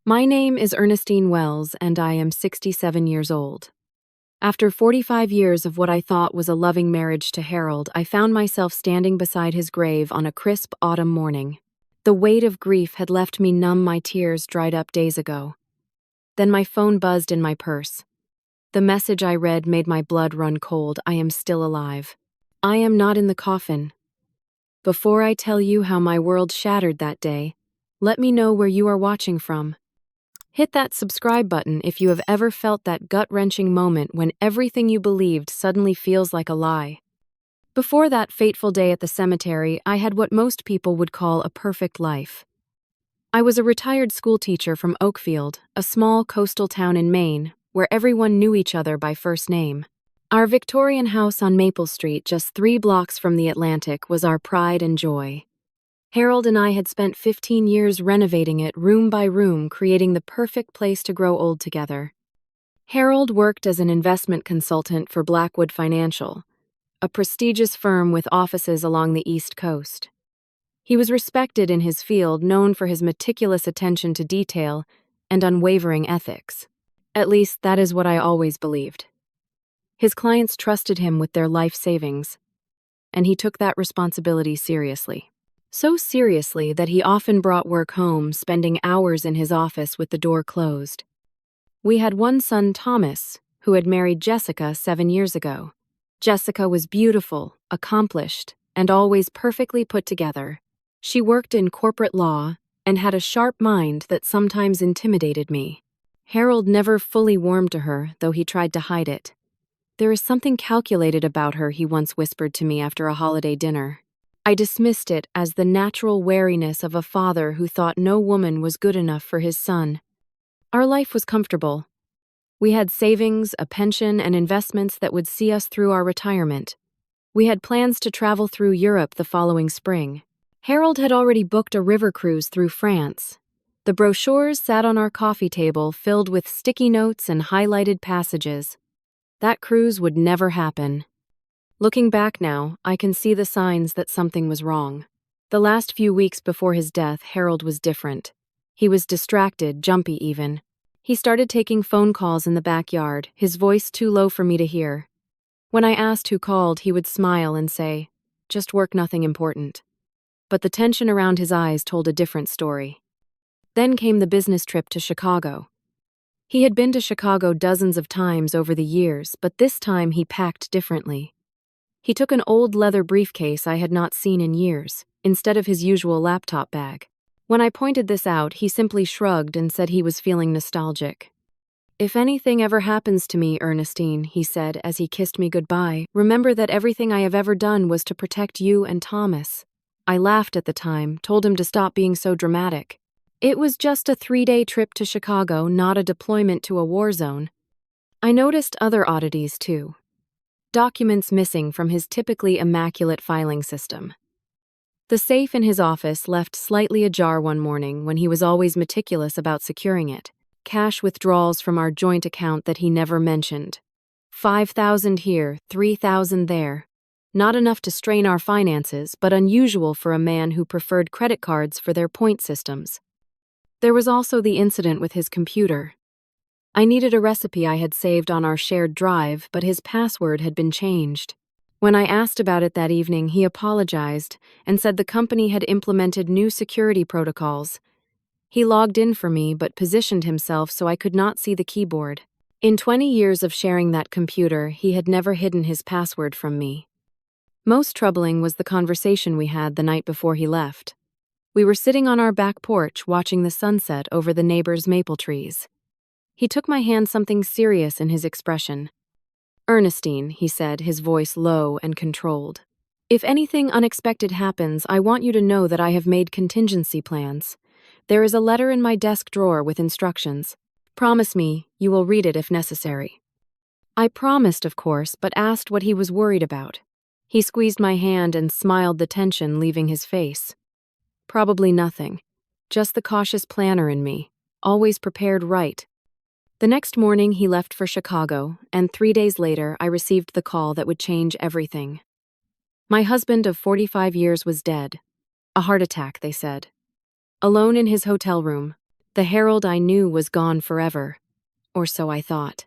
My name is Ernestine Wells, and I am 67 years old. After 45 years of what I thought was a loving marriage to Harold, I found myself standing beside his grave on a crisp autumn morning. The weight of grief had left me numb, my tears dried up days ago. Then my phone buzzed in my purse. The message I read made my blood run cold. I am still alive. I am not in the coffin. Before I tell you how my world shattered that day, let me know where you are watching from. Hit that subscribe button if you have ever felt that gut-wrenching moment when everything you believed suddenly feels like a lie. Before that fateful day at the cemetery, I had what most people would call a perfect life. I was a retired schoolteacher from Oakfield, a small coastal town in Maine, where everyone knew each other by first name. Our Victorian house on Maple Street, just 3 blocks from the Atlantic, was our pride and joy. Harold and I had spent 15 years renovating it room by room, creating the perfect place to grow old together. Harold worked as an investment consultant for Blackwood Financial, a prestigious firm with offices along the East Coast. He was respected in his field, known for his meticulous attention to detail and unwavering ethics. At least, that is what I always believed. His clients trusted him with their life savings, and he took that responsibility seriously. So seriously that he often brought work home, spending hours in his office with the door closed. We had one son, Thomas, who had married Jessica 7 years ago. Jessica was beautiful, accomplished, and always perfectly put together. She worked in corporate law and had a sharp mind that sometimes intimidated me. Harold never fully warmed to her, though he tried to hide it. "There is something calculated about her," he once whispered to me after a holiday dinner. I dismissed it as the natural wariness of a father who thought no woman was good enough for his son. Our life was comfortable. We had savings, a pension, and investments that would see us through our retirement. We had plans to travel through Europe the following spring. Harold had already booked a river cruise through France. The brochures sat on our coffee table, filled with sticky notes and highlighted passages. That cruise would never happen. Looking back now, I can see the signs that something was wrong. The last few weeks before his death, Harold was different. He was distracted, jumpy even. He started taking phone calls in the backyard, his voice too low for me to hear. When I asked who called, he would smile and say, "Just work, nothing important." But the tension around his eyes told a different story. Then came the business trip to Chicago. He had been to Chicago dozens of times over the years, but this time he packed differently. He took an old leather briefcase I had not seen in years, instead of his usual laptop bag. When I pointed this out, he simply shrugged and said he was feeling nostalgic. "If anything ever happens to me, Ernestine," he said as he kissed me goodbye, "remember that everything I have ever done was to protect you and Thomas." I laughed at the time, told him to stop being so dramatic. It was just a 3-day trip to Chicago, not a deployment to a war zone. I noticed other oddities, too. Documents missing from his typically immaculate filing system. The safe in his office left slightly ajar one morning when he was always meticulous about securing it. Cash withdrawals from our joint account that he never mentioned. 5,000 here, 3,000 there. Not enough to strain our finances, but unusual for a man who preferred credit cards for their point systems. There was also the incident with his computer. I needed a recipe I had saved on our shared drive, but his password had been changed. When I asked about it that evening, he apologized and said the company had implemented new security protocols. He logged in for me but positioned himself so I could not see the keyboard. In 20 years of sharing that computer, he had never hidden his password from me. Most troubling was the conversation we had the night before he left. We were sitting on our back porch watching the sunset over the neighbors' maple trees. He took my hand, something serious in his expression. "Ernestine," he said, his voice low and controlled. "If anything unexpected happens, I want you to know that I have made contingency plans. There is a letter in my desk drawer with instructions. Promise me you will read it if necessary." I promised, of course, but asked what he was worried about. He squeezed my hand and smiled, the tension leaving his face. "Probably nothing. Just the cautious planner in me, always prepared right." The next morning he left for Chicago, and 3 days later I received the call that would change everything. My husband of 45 years was dead. A heart attack, they said. Alone in his hotel room, The Harold I knew was gone forever, or so I thought.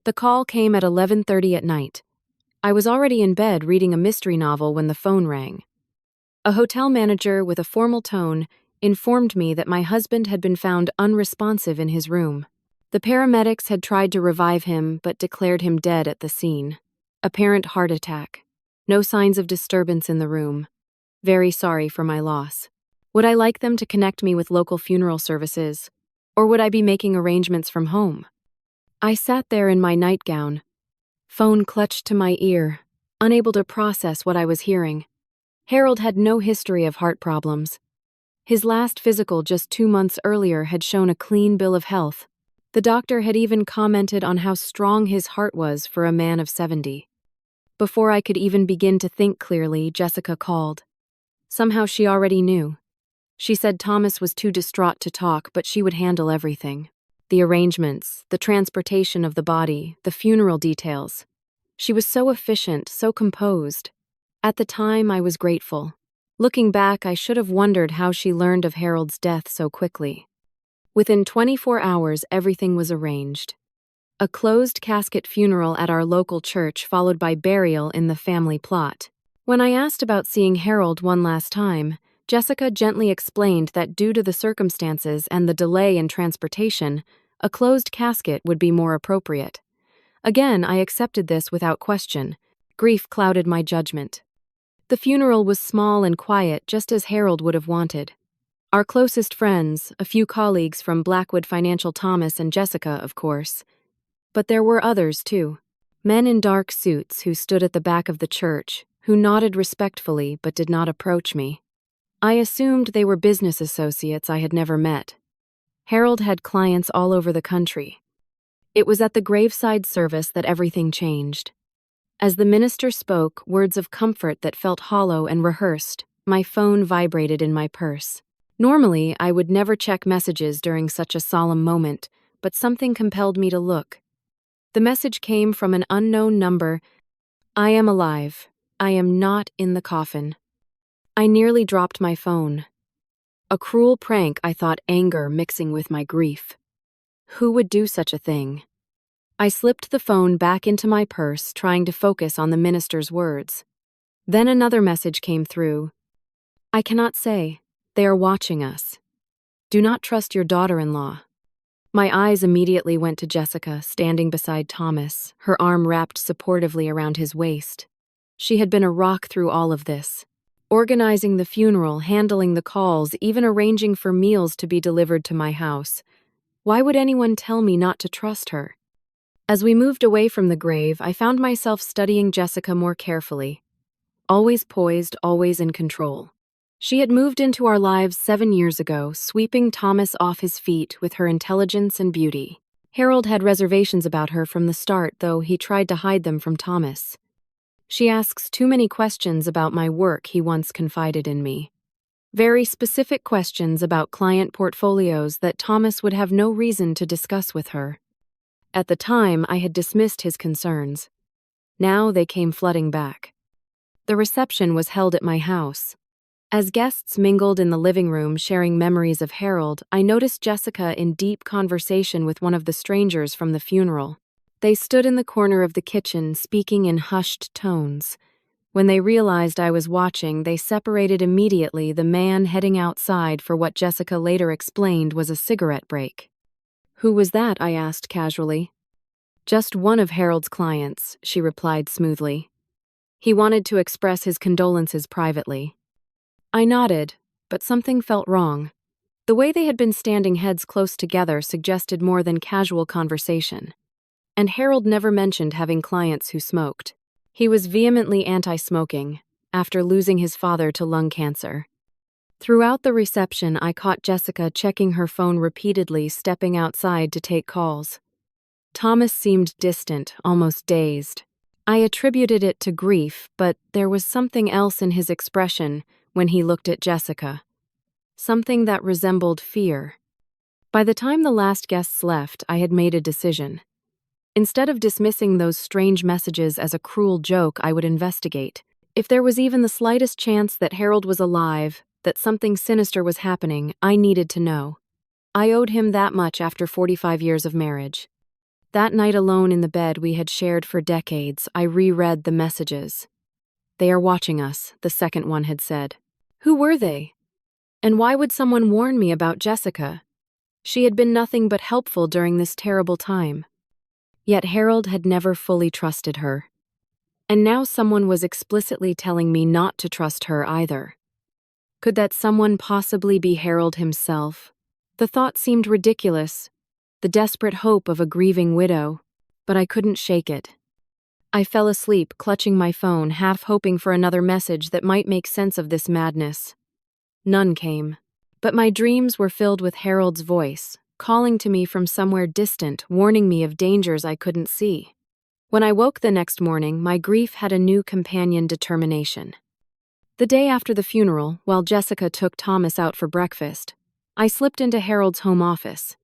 The call came at 11:30 at night. I was already in bed reading a mystery novel when the phone rang. A hotel manager with a formal tone informed me that my husband had been found unresponsive in his room. The paramedics had tried to revive him but declared him dead at the scene. Apparent heart attack. No signs of disturbance in the room. Very sorry for my loss. Would I like them to connect me with local funeral services, or would I be making arrangements from home? I sat there in my nightgown, phone clutched to my ear, unable to process what I was hearing. Harold had no history of heart problems. His last physical just 2 months earlier had shown a clean bill of health. The doctor had even commented on how strong his heart was for a man of 70. Before I could even begin to think clearly, Jessica called. Somehow she already knew. She said Thomas was too distraught to talk, but she would handle everything. The arrangements, the transportation of the body, the funeral details. She was so efficient, so composed. At the time, I was grateful. Looking back, I should have wondered how she learned of Harold's death so quickly. Within 24 hours, everything was arranged. A closed casket funeral at our local church, followed by burial in the family plot. When I asked about seeing Harold one last time, Jessica gently explained that due to the circumstances and the delay in transportation, a closed casket would be more appropriate. Again, I accepted this without question. Grief clouded my judgment. The funeral was small and quiet, just as Harold would have wanted. Our closest friends, a few colleagues from Blackwood Financial, Thomas and Jessica, of course. But there were others, too. Men in dark suits who stood at the back of the church, who nodded respectfully but did not approach me. I assumed they were business associates I had never met. Harold had clients all over the country. It was at the graveside service that everything changed. As the minister spoke, words of comfort that felt hollow and rehearsed, my phone vibrated in my purse. Normally, I would never check messages during such a solemn moment, but something compelled me to look. The message came from an unknown number. I am alive. I am not in the coffin. I nearly dropped my phone. A cruel prank, I thought, anger mixing with my grief. Who would do such a thing? I slipped the phone back into my purse, trying to focus on the minister's words. Then another message came through. I cannot say. They are watching us. Do not trust your daughter-in-law. My eyes immediately went to Jessica, standing beside Thomas, her arm wrapped supportively around his waist. She had been a rock through all of this. Organizing the funeral, handling the calls, even arranging for meals to be delivered to my house. Why would anyone tell me not to trust her? As we moved away from the grave, I found myself studying Jessica more carefully. Always poised, always in control. She had moved into our lives 7 years ago, sweeping Thomas off his feet with her intelligence and beauty. Harold had reservations about her from the start, though he tried to hide them from Thomas. She asks too many questions about my work, he once confided in me. Very specific questions about client portfolios that Thomas would have no reason to discuss with her. At the time, I had dismissed his concerns. Now they came flooding back. The reception was held at my house. As guests mingled in the living room sharing memories of Harold, I noticed Jessica in deep conversation with one of the strangers from the funeral. They stood in the corner of the kitchen, speaking in hushed tones. When they realized I was watching, they separated immediately, the man heading outside for what Jessica later explained was a cigarette break. Who was that? I asked casually. Just one of Harold's clients, she replied smoothly. He wanted to express his condolences privately. I nodded, but something felt wrong. The way they had been standing heads close together suggested more than casual conversation. And Harold never mentioned having clients who smoked. He was vehemently anti-smoking, after losing his father to lung cancer. Throughout the reception, I caught Jessica checking her phone repeatedly, stepping outside to take calls. Thomas seemed distant, almost dazed. I attributed it to grief, but there was something else in his expression when he looked at Jessica. Something that resembled fear. By the time the last guests left, I had made a decision. Instead of dismissing those strange messages as a cruel joke, I would investigate. If there was even the slightest chance that Harold was alive, that something sinister was happening, I needed to know. I owed him that much after 45 years of marriage. That night alone in the bed we had shared for decades, I reread the messages. "They are watching us," the second one had said. Who were they? And why would someone warn me about Jessica? She had been nothing but helpful during this terrible time. Yet Harold had never fully trusted her. And now someone was explicitly telling me not to trust her either. Could that someone possibly be Harold himself? The thought seemed ridiculous, the desperate hope of a grieving widow, but I couldn't shake it. I fell asleep, clutching my phone, half hoping for another message that might make sense of this madness. None came. But my dreams were filled with Harold's voice, calling to me from somewhere distant, warning me of dangers I couldn't see. When I woke the next morning, my grief had a new companion: determination. The day after the funeral, while Jessica took Thomas out for breakfast, I slipped into Harold's home office.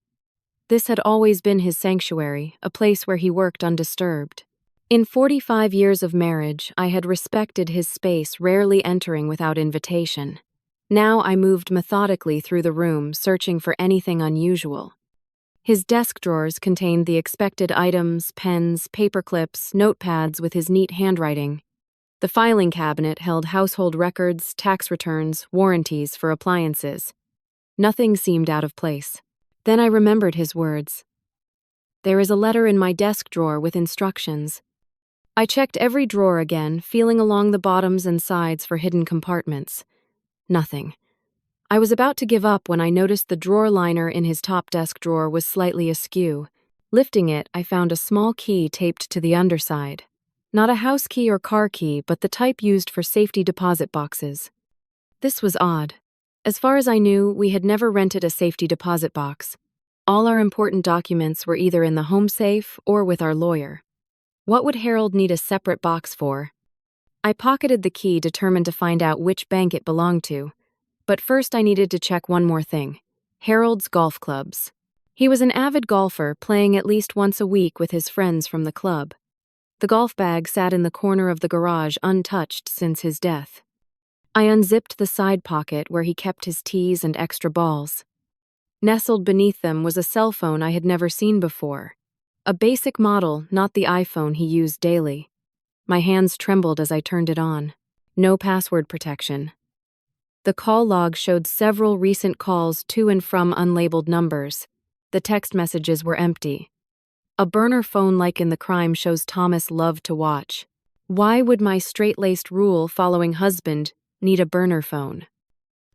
This had always been his sanctuary, a place where he worked undisturbed. In 45 years of marriage, I had respected his space, rarely entering without invitation. Now I moved methodically through the room, searching for anything unusual. His desk drawers contained the expected items: pens, paper clips, notepads with his neat handwriting. The filing cabinet held household records, tax returns, warranties for appliances. Nothing seemed out of place. Then I remembered his words. "There is a letter in my desk drawer with instructions." I checked every drawer again, feeling along the bottoms and sides for hidden compartments. Nothing. I was about to give up when I noticed the drawer liner in his top desk drawer was slightly askew. Lifting it, I found a small key taped to the underside. Not a house key or car key, but the type used for safety deposit boxes. This was odd. As far as I knew, we had never rented a safety deposit box. All our important documents were either in the home safe or with our lawyer. What would Harold need a separate box for? I pocketed the key, determined to find out which bank it belonged to. But first I needed to check one more thing: Harold's golf clubs. He was an avid golfer, playing at least once a week with his friends from the club. The golf bag sat in the corner of the garage, untouched since his death. I unzipped the side pocket where he kept his tees and extra balls. Nestled beneath them was a cell phone I had never seen before. A basic model, not the iPhone he used daily. My hands trembled as I turned it on. No password protection. The call log showed several recent calls to and from unlabeled numbers. The text messages were empty. A burner phone like in the crime shows Thomas loved to watch. Why would my straight-laced rule-following husband need a burner phone?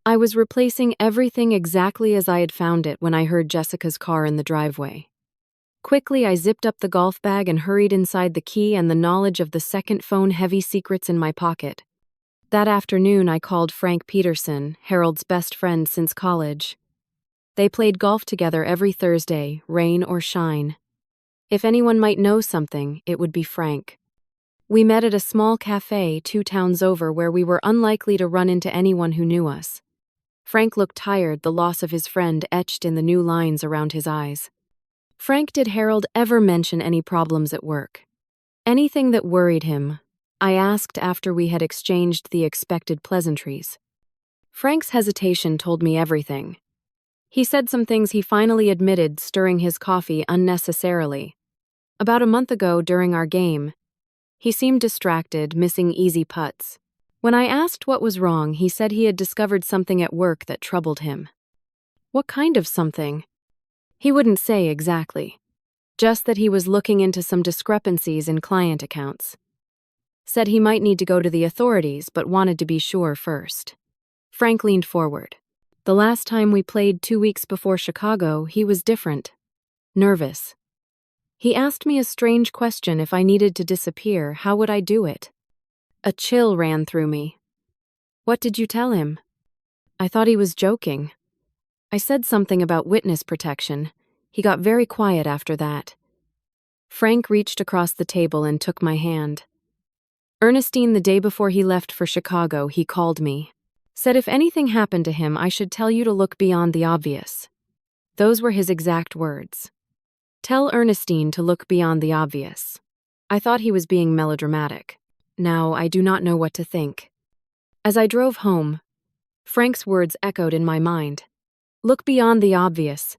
I was replacing everything exactly as I had found it when I heard Jessica's car in the driveway. Quickly, I zipped up the golf bag and hurried inside the key and the knowledge of the second phone-heavy secrets in my pocket. That afternoon, I called Frank Peterson, Harold's best friend since college. They played golf together every Thursday, rain or shine. If anyone might know something, it would be Frank. We met at a small cafe 2 towns over where we were unlikely to run into anyone who knew us. Frank looked tired, the loss of his friend etched in the new lines around his eyes. "Frank, did Harold ever mention any problems at work? Anything that worried him?" I asked after we had exchanged the expected pleasantries. Frank's hesitation told me everything. He said some things he finally admitted, stirring his coffee unnecessarily. About a month ago, during our game, he seemed distracted, missing easy putts. When I asked what was wrong, he said he had discovered something at work that troubled him. What kind of something? He wouldn't say exactly. Just that he was looking into some discrepancies in client accounts. Said he might need to go to the authorities, but wanted to be sure first. Frank leaned forward. The last time we played 2 weeks before Chicago, he was different. Nervous. He asked me a strange question: if I needed to disappear, how would I do it? A chill ran through me. "What did you tell him?" I thought he was joking. I said something about witness protection. He got very quiet after that. Frank reached across the table and took my hand. "Earnestine, the day before he left for Chicago, he called me. Said if anything happened to him, I should tell you to look beyond the obvious." Those were his exact words. "Tell Earnestine to look beyond the obvious." I thought he was being melodramatic. Now I do not know what to think. As I drove home, Frank's words echoed in my mind. Look beyond the obvious.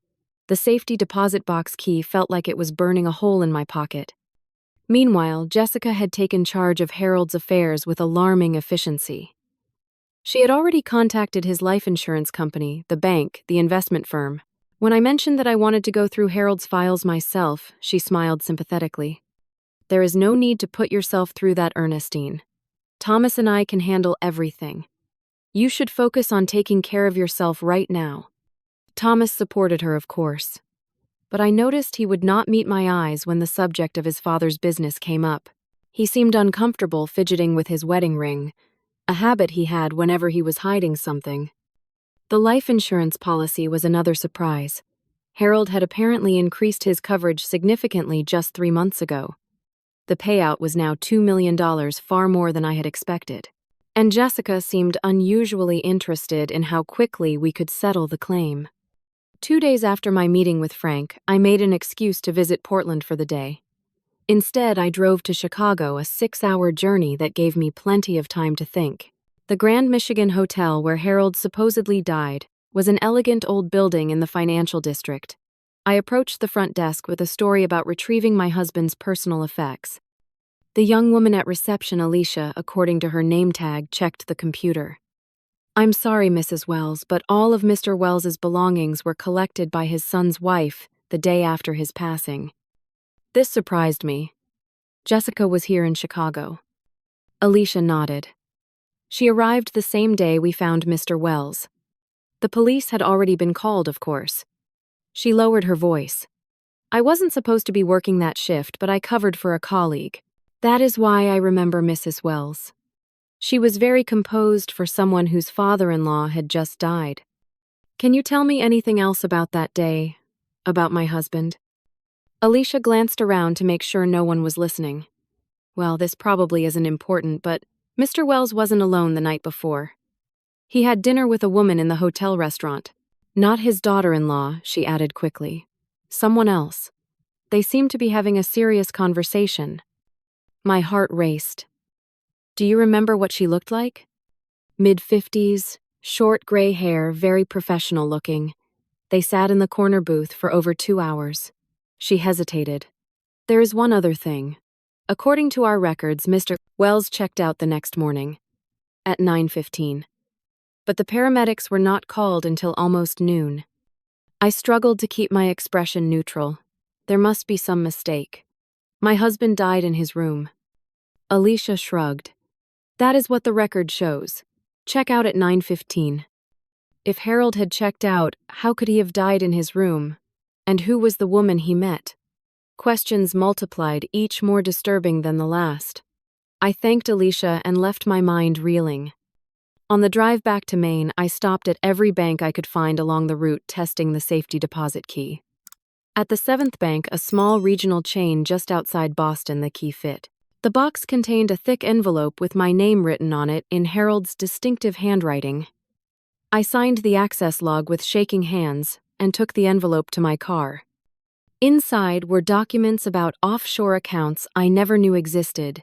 The safety deposit box key felt like it was burning a hole in my pocket. Meanwhile, Jessica had taken charge of Harold's affairs with alarming efficiency. She had already contacted his life insurance company, the bank, the investment firm. When I mentioned that I wanted to go through Harold's files myself, she smiled sympathetically. "There is no need to put yourself through that, Earnestine. Thomas and I can handle everything. You should focus on taking care of yourself right now." Thomas supported her, of course. But I noticed he would not meet my eyes when the subject of his father's business came up. He seemed uncomfortable fidgeting with his wedding ring, a habit he had whenever he was hiding something. The life insurance policy was another surprise. Harold had apparently increased his coverage significantly just 3 months ago. The payout was now $2 million, far more than I had expected. And Jessica seemed unusually interested in how quickly we could settle the claim. 2 days after my meeting with Frank, I made an excuse to visit Portland for the day. Instead, I drove to Chicago, a 6-hour journey that gave me plenty of time to think. The Grand Michigan Hotel where Harold supposedly died was an elegant old building in the financial district. I approached the front desk with a story about retrieving my husband's personal effects. The young woman at reception, Alicia, according to her name tag, checked the computer. "I'm sorry, Mrs. Wells, but all of Mr. Wells's belongings were collected by his son's wife the day after his passing." This surprised me. Jessica was here in Chicago. Alicia nodded. She arrived the same day we found Mr. Wells. The police had already been called, of course. She lowered her voice. "I wasn't supposed to be working that shift, but I covered for a colleague. That is why I remember Mrs. Wells. She was very composed for someone whose father-in-law had just died. Can you tell me anything else about that day? About my husband?" Alicia glanced around to make sure no one was listening. "Well, this probably isn't important, but Mr. Wells wasn't alone the night before. He had dinner with a woman in the hotel restaurant. Not his daughter-in-law," she added quickly. "Someone else. They seemed to be having a serious conversation." My heart raced. "Do you remember what she looked like?" "Mid-50s, short gray hair, very professional looking. They sat in the corner booth for over 2 hours. She hesitated. "There is one other thing. According to our records, Mr. Wells checked out the next morning, at 9:15. But the paramedics were not called until almost noon." I struggled to keep my expression neutral. There must be some mistake. "My husband died in his room." Alicia shrugged. "That is what the record shows. Check out at 9:15. If Harold had checked out, how could he have died in his room? And who was the woman he met?" Questions multiplied, each more disturbing than the last. I thanked Alicia and left my mind reeling. On the drive back to Maine, I stopped at every bank I could find along the route, testing the safety deposit key. At the 7th Bank, a small regional chain just outside Boston, the key fit. The box contained a thick envelope with my name written on it in Harold's distinctive handwriting. I signed the access log with shaking hands and took the envelope to my car. Inside were documents about offshore accounts I never knew existed,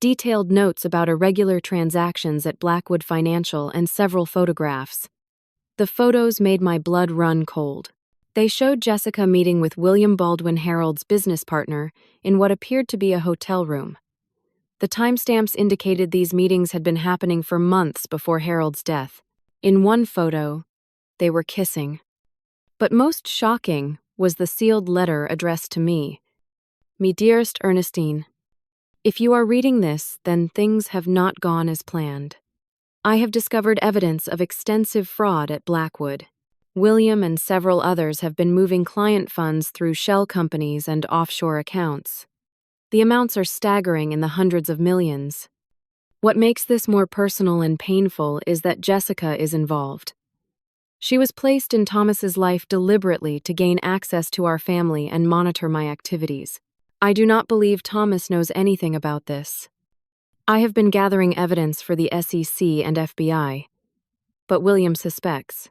detailed notes about irregular transactions at Blackwood Financial, and several photographs. The photos made my blood run cold. They showed Jessica meeting with William Baldwin, Harold's business partner, in what appeared to be a hotel room. The timestamps indicated these meetings had been happening for months before Harold's death. In one photo, they were kissing. But most shocking was the sealed letter addressed to me. "Me dearest Earnestine, if you are reading this, then things have not gone as planned. I have discovered evidence of extensive fraud at Blackwood. William and several others have been moving client funds through shell companies and offshore accounts. The amounts are staggering, in the hundreds of millions. What makes this more personal and painful is that Jessica is involved. She was placed in Thomas's life deliberately to gain access to our family and monitor my activities. I do not believe Thomas knows anything about this. I have been gathering evidence for the SEC and FBI, but William suspects.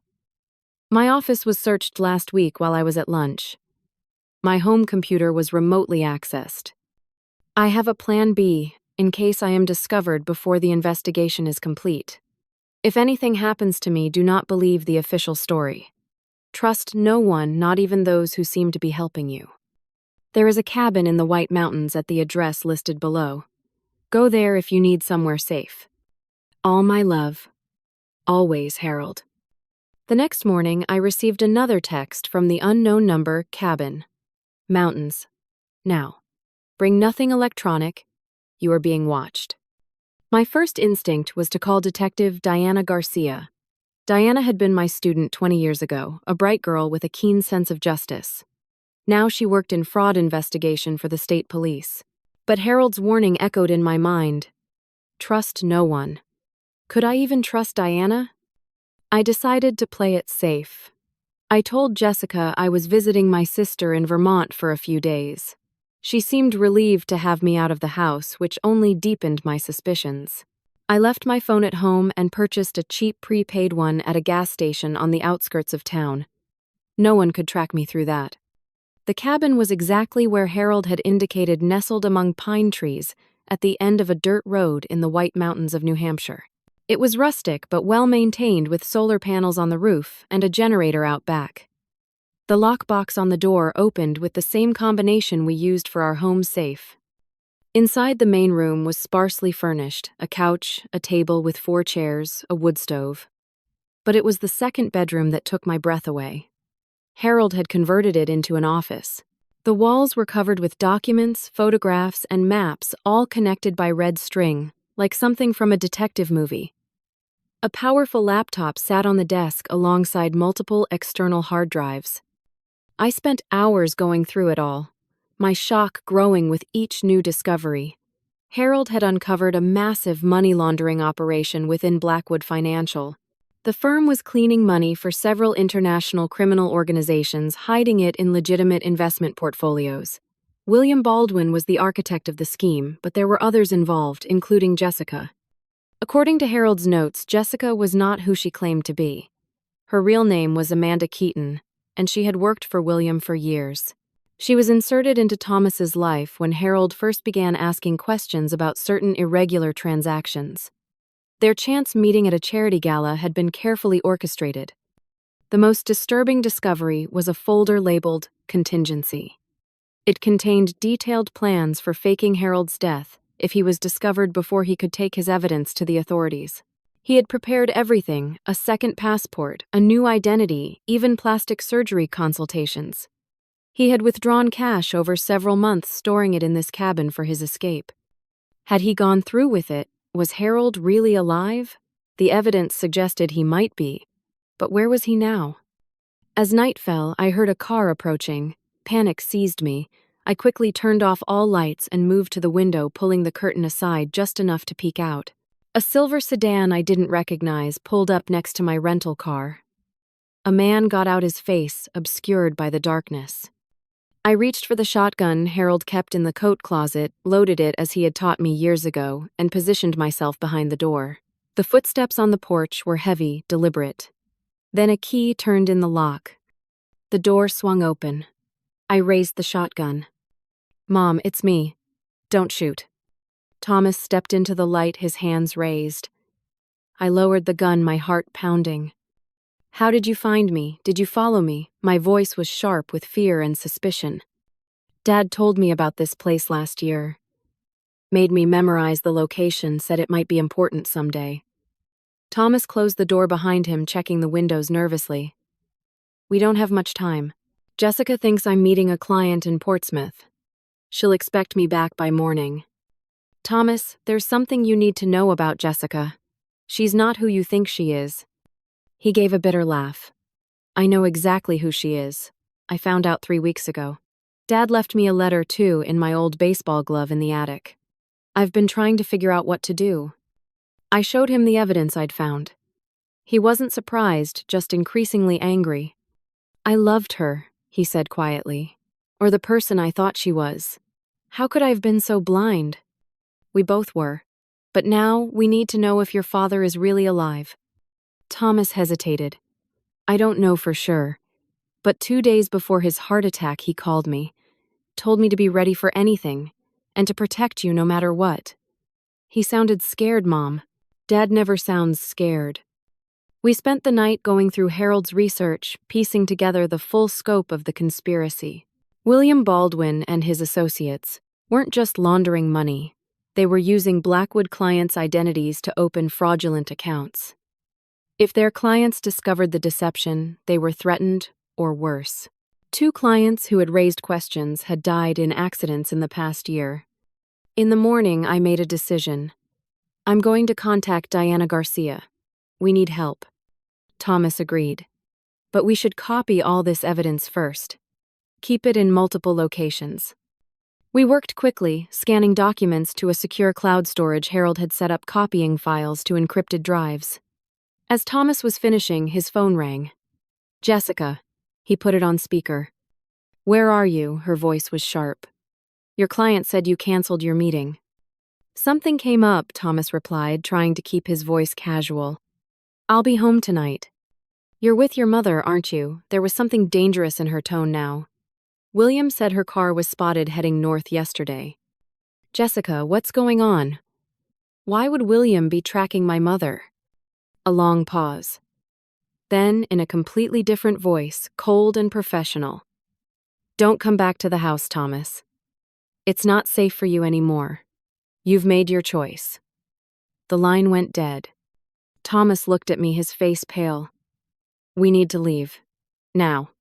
My office was searched last week while I was at lunch. My home computer was remotely accessed. I have a plan B in case I am discovered before the investigation is complete. If anything happens to me, do not believe the official story. Trust no one, not even those who seem to be helping you. There is a cabin in the White Mountains at the address listed below. Go there if you need somewhere safe. All my love. Always, Harold. The next morning, I received another text from the unknown number, cabin. Mountains. Now. Bring nothing electronic. You are being watched. My first instinct was to call Detective Diana Garcia. Diana had been my student 20 years ago, a bright girl with a keen sense of justice. Now she worked in fraud investigation for the state police. But Harold's warning echoed in my mind. Trust no one. Could I even trust Diana? I decided to play it safe. I told Jessica I was visiting my sister in Vermont for a few days. She seemed relieved to have me out of the house, which only deepened my suspicions. I left my phone at home and purchased a cheap prepaid one at a gas station on the outskirts of town. No one could track me through that. The cabin was exactly where Harold had indicated, nestled among pine trees at the end of a dirt road in the White Mountains of New Hampshire. It was rustic but well-maintained, with solar panels on the roof and a generator out back. The lockbox on the door opened with the same combination we used for our home safe. Inside, the main room was sparsely furnished, a couch, a table with 4 chairs, a wood stove. But it was the second bedroom that took my breath away. Harold had converted it into an office. The walls were covered with documents, photographs, and maps, all connected by red string, like something from a detective movie. A powerful laptop sat on the desk alongside multiple external hard drives. I spent hours going through it all, my shock growing with each new discovery. Harold had uncovered a massive money laundering operation within Blackwood Financial. The firm was cleaning money for several international criminal organizations, hiding it in legitimate investment portfolios. William Baldwin was the architect of the scheme, but there were others involved, including Jessica. According to Harold's notes, Jessica was not who she claimed to be. Her real name was Amanda Keaton, and she had worked for William for years. She was inserted into Thomas's life when Harold first began asking questions about certain irregular transactions. Their chance meeting at a charity gala had been carefully orchestrated. The most disturbing discovery was a folder labeled Contingency. It contained detailed plans for faking Harold's death if he was discovered before he could take his evidence to the authorities. He had prepared everything: a second passport, a new identity, even plastic surgery consultations. He had withdrawn cash over several months, storing it in this cabin for his escape. Had he gone through with it? Was Harold really alive? The evidence suggested he might be. But where was he now? As night fell, I heard a car approaching. Panic seized me. I quickly turned off all lights and moved to the window, pulling the curtain aside just enough to peek out. A silver sedan I didn't recognize pulled up next to my rental car. A man got out, his face obscured by the darkness. I reached for the shotgun Harold kept in the coat closet, loaded it as he had taught me years ago, and positioned myself behind the door. The footsteps on the porch were heavy, deliberate. Then a key turned in the lock. The door swung open. I raised the shotgun. "Mom, it's me. Don't shoot." Thomas stepped into the light, his hands raised. I lowered the gun, my heart pounding. "How did you find me? Did you follow me?" My voice was sharp with fear and suspicion. "Dad told me about this place last year. Made me memorize the location, said it might be important someday." Thomas closed the door behind him, checking the windows nervously. "We don't have much time. Jessica thinks I'm meeting a client in Portsmouth. She'll expect me back by morning." "Thomas, there's something you need to know about Jessica. She's not who you think she is." He gave a bitter laugh. "I know exactly who she is. I found out 3 weeks ago. Dad left me a letter, too, in my old baseball glove in the attic. I've been trying to figure out what to do." I showed him the evidence I'd found. He wasn't surprised, just increasingly angry. "I loved her," he said quietly. "Or the person I thought she was. How could I have been so blind?" "We both were. But now we need to know if your father is really alive." Thomas hesitated. "I don't know for sure. But 2 days before his heart attack, he called me. Told me to be ready for anything, and to protect you no matter what." He sounded scared, Mom. Dad never sounds scared. We spent the night going through Harold's research, piecing together the full scope of the conspiracy. William Baldwin and his associates weren't just laundering money, they were using Blackwood clients' identities to open fraudulent accounts. If their clients discovered the deception, they were threatened, or worse. 2 clients who had raised questions had died in accidents in the past year. In the morning, I made a decision. I'm going to contact Diana Garcia. We need help. Thomas agreed. But we should copy all this evidence first. Keep it in multiple locations. We worked quickly, scanning documents to a secure cloud storage Harold had set up, copying files to encrypted drives. As Thomas was finishing, his phone rang. Jessica. He put it on speaker. Where are you? Her voice was sharp. Your client said you canceled your meeting. Something came up, Thomas replied, trying to keep his voice casual. I'll be home tonight. You're with your mother, aren't you? There was something dangerous in her tone now. William said her car was spotted heading north yesterday. Jessica, what's going on? Why would William be tracking my mother? A long pause. Then, in a completely different voice, cold and professional. Don't come back to the house, Thomas. It's not safe for you anymore. You've made your choice. The line went dead. Thomas looked at me, his face pale. We need to leave. Now.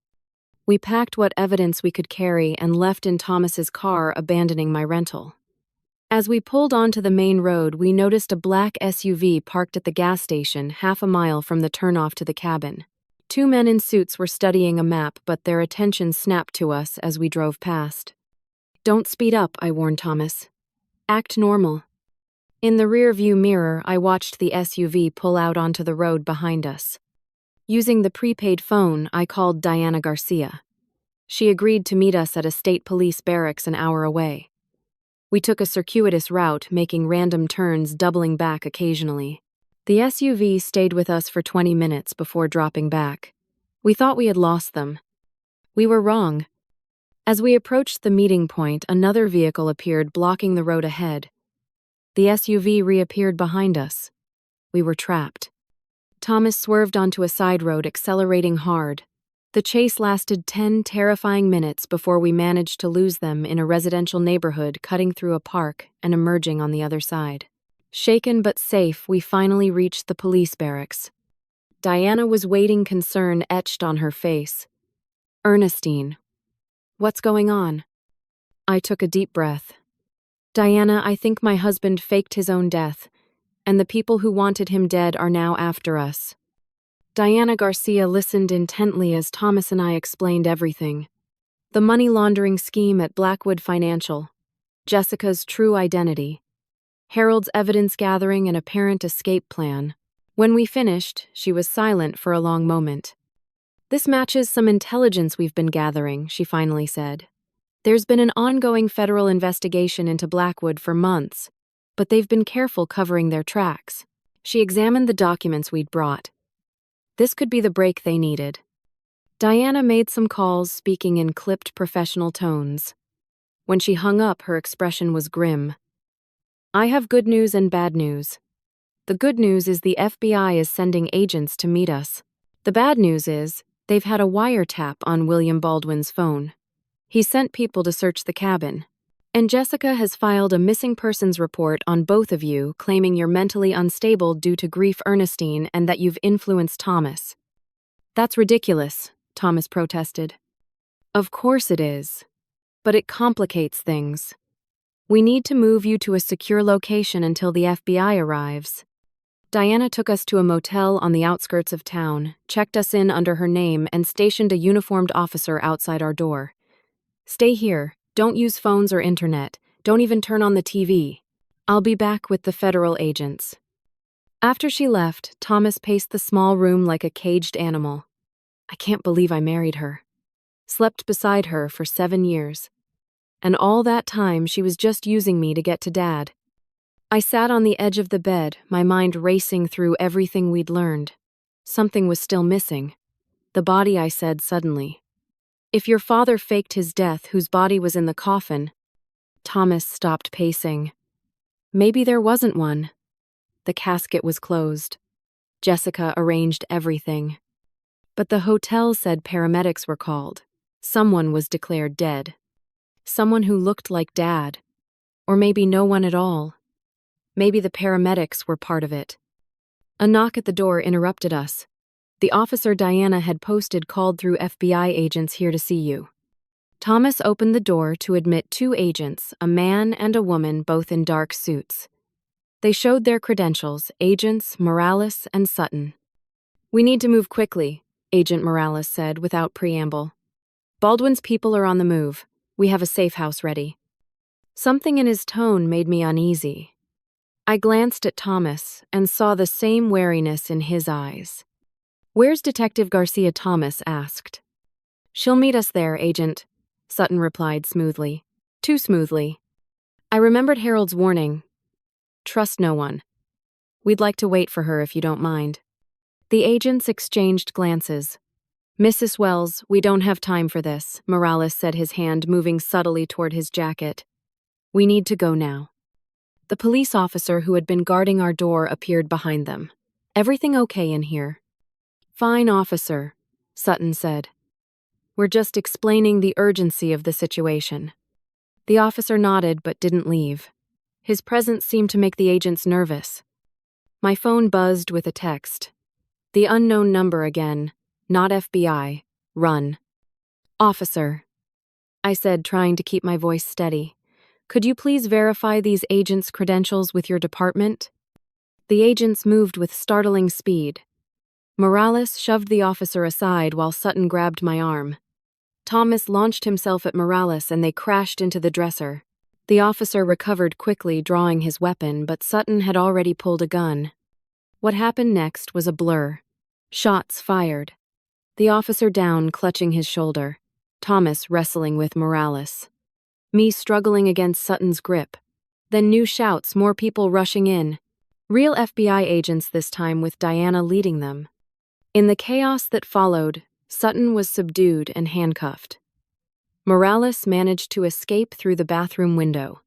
We packed what evidence we could carry and left in Thomas's car, abandoning my rental. As we pulled onto the main road, we noticed a black SUV parked at the gas station, half a mile from the turnoff to the cabin. 2 men in suits were studying a map, but their attention snapped to us as we drove past. Don't speed up, I warned Thomas. Act normal. In the rearview mirror, I watched the SUV pull out onto the road behind us. Using the prepaid phone, I called Diana Garcia. She agreed to meet us at a state police barracks an hour away. We took a circuitous route, making random turns, doubling back occasionally. The SUV stayed with us for 20 minutes before dropping back. We thought we had lost them. We were wrong. As we approached the meeting point, another vehicle appeared, blocking the road ahead. The SUV reappeared behind us. We were trapped. Thomas swerved onto a side road, accelerating hard. The chase lasted 10 terrifying minutes before we managed to lose them in a residential neighborhood, cutting through a park and emerging on the other side. Shaken but safe, we finally reached the police barracks. Diana was waiting, concern etched on her face. Earnestine. What's going on? I took a deep breath. Diana, I think my husband faked his own death, and the people who wanted him dead are now after us. Diana Garcia listened intently as Thomas and I explained everything. The money laundering scheme at Blackwood Financial, Jessica's true identity, Harold's evidence gathering and apparent escape plan. When we finished, she was silent for a long moment. This matches some intelligence we've been gathering, she finally said. There's been an ongoing federal investigation into Blackwood for months, but they've been careful covering their tracks. She examined the documents we'd brought. This could be the break they needed. Diana made some calls, speaking in clipped professional tones. When she hung up, her expression was grim. I have good news and bad news. The good news is the FBI is sending agents to meet us. The bad news is they've had a wiretap on William Baldwin's phone. He sent people to search the cabin. And Jessica has filed a missing persons report on both of you, claiming you're mentally unstable due to grief, Earnestine, and that you've influenced Thomas. That's ridiculous, Thomas protested. Of course it is. But it complicates things. We need to move you to a secure location until the FBI arrives. Diana took us to a motel on the outskirts of town, checked us in under her name, and stationed a uniformed officer outside our door. Stay here. Don't use phones or internet. Don't even turn on the TV. I'll be back with the federal agents. After she left, Thomas paced the small room like a caged animal. I can't believe I married her. Slept beside her for 7 years. And all that time she was just using me to get to Dad. I sat on the edge of the bed, my mind racing through everything we'd learned. Something was still missing. The body, I said suddenly. If your father faked his death, whose body was in the coffin? Thomas stopped pacing. Maybe there wasn't one. The casket was closed. Jessica arranged everything. But the hotel said paramedics were called. Someone was declared dead. Someone who looked like Dad. Or maybe no one at all. Maybe the paramedics were part of it. A knock at the door interrupted us. The officer Diana had posted called through FBI agents here to see you. Thomas opened the door to admit two agents, a man and a woman, both in dark suits. They showed their credentials, Agents Morales and Sutton. "We need to move quickly," Agent Morales said without preamble. "Baldwin's people are on the move. We have a safe house ready." Something in his tone made me uneasy. I glanced at Thomas and saw the same wariness in his eyes. "Where's Detective Garcia?" Thomas asked. "She'll meet us there, Agent," Sutton replied smoothly. Too smoothly. I remembered Harold's warning. "Trust no one. We'd like to wait for her if you don't mind." The agents exchanged glances. "Mrs. Wells, we don't have time for this," Morales said, his hand moving subtly toward his jacket. "We need to go now." The police officer who had been guarding our door appeared behind them. "Everything okay in here?" "Fine, officer," Sutton said. "We're just explaining the urgency of the situation." The officer nodded but didn't leave. His presence seemed to make the agents nervous. My phone buzzed with a text. The unknown number again. "Not FBI. Run." "Officer," I said, trying to keep my voice steady, "could you please verify these agents' credentials with your department?" The agents moved with startling speed. Morales shoved the officer aside while Sutton grabbed my arm. Thomas launched himself at Morales and they crashed into the dresser. The officer recovered quickly, drawing his weapon, but Sutton had already pulled a gun. What happened next was a blur. Shots fired. The officer down, clutching his shoulder. Thomas wrestling with Morales. Me struggling against Sutton's grip. Then new shouts, more people rushing in. Real FBI agents this time, with Diana leading them. In the chaos that followed, Sutton was subdued and handcuffed. Morales managed to escape through the bathroom window.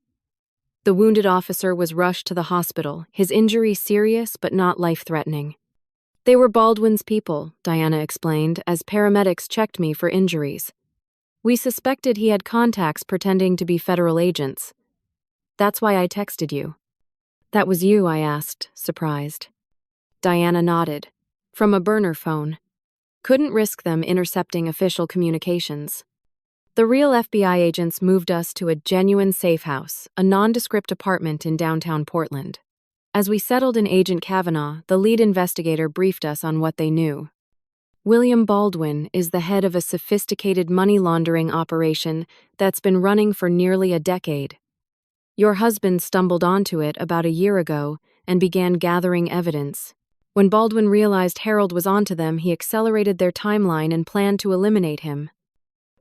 The wounded officer was rushed to the hospital, his injury serious but not life-threatening. "They were Baldwin's people," Diana explained, as paramedics checked me for injuries. "We suspected he had contacts pretending to be federal agents. That's why I texted you." "That was you?" I asked, surprised. Diana nodded. "From a burner phone. Couldn't risk them intercepting official communications." The real FBI agents moved us to a genuine safe house, a nondescript apartment in downtown Portland. As we settled in Agent Kavanaugh, the lead investigator briefed us on what they knew. "William Baldwin is the head of a sophisticated money laundering operation that's been running for nearly a decade. Your husband stumbled onto it about a year ago and began gathering evidence. When Baldwin realized Harold was onto them, he accelerated their timeline and planned to eliminate him."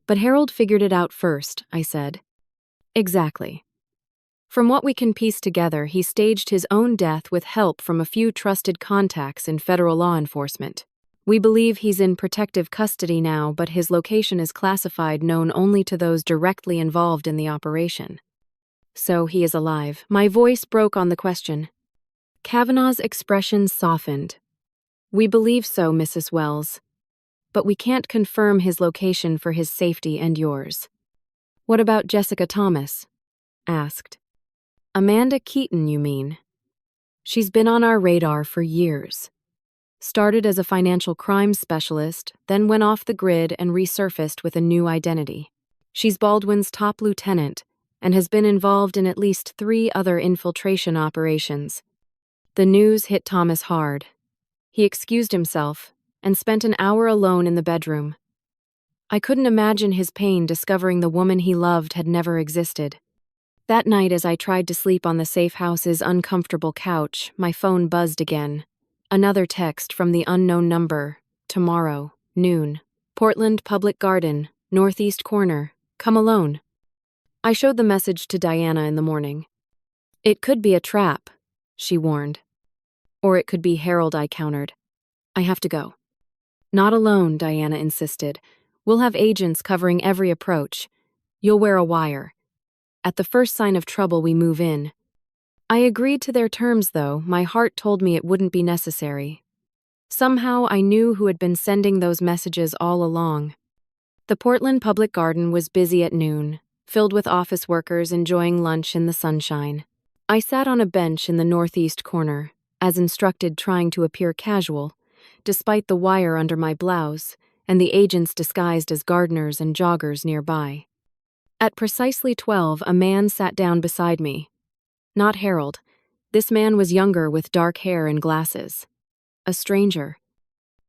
"But Harold figured it out first," I said. "Exactly. From what we can piece together, he staged his own death with help from a few trusted contacts in federal law enforcement. We believe he's in protective custody now, but his location is classified, known only to those directly involved in the operation." "So he is alive." My voice broke on the question. Kavanaugh's expression softened. "We believe so, Mrs. Wells. But we can't confirm his location for his safety and yours." "What about Jessica Thomas?" asked. "Amanda Keaton, you mean? She's been on our radar for years. Started as a financial crimes specialist, then went off the grid and resurfaced with a new identity. She's Baldwin's top lieutenant and has been involved in at least 3 other infiltration operations." The news hit Thomas hard. He excused himself and spent an hour alone in the bedroom. I couldn't imagine his pain discovering the woman he loved had never existed. That night, as I tried to sleep on the safe house's uncomfortable couch, my phone buzzed again. Another text from the unknown number. "Tomorrow, noon. Portland Public Garden, northeast corner. Come alone." I showed the message to Diana in the morning. "It could be a trap," she warned. "Or it could be Harold," I countered. "I have to go." "Not alone," Diana insisted. "We'll have agents covering every approach. You'll wear a wire. At the first sign of trouble, we move in." I agreed to their terms, though my heart told me it wouldn't be necessary. Somehow I knew who had been sending those messages all along. The Portland Public Garden was busy at noon, filled with office workers enjoying lunch in the sunshine. I sat on a bench in the northeast corner, as instructed, trying to appear casual, despite the wire under my blouse and the agents disguised as gardeners and joggers nearby. At precisely 12, a man sat down beside me. Not Harold. This man was younger with dark hair and glasses. A stranger.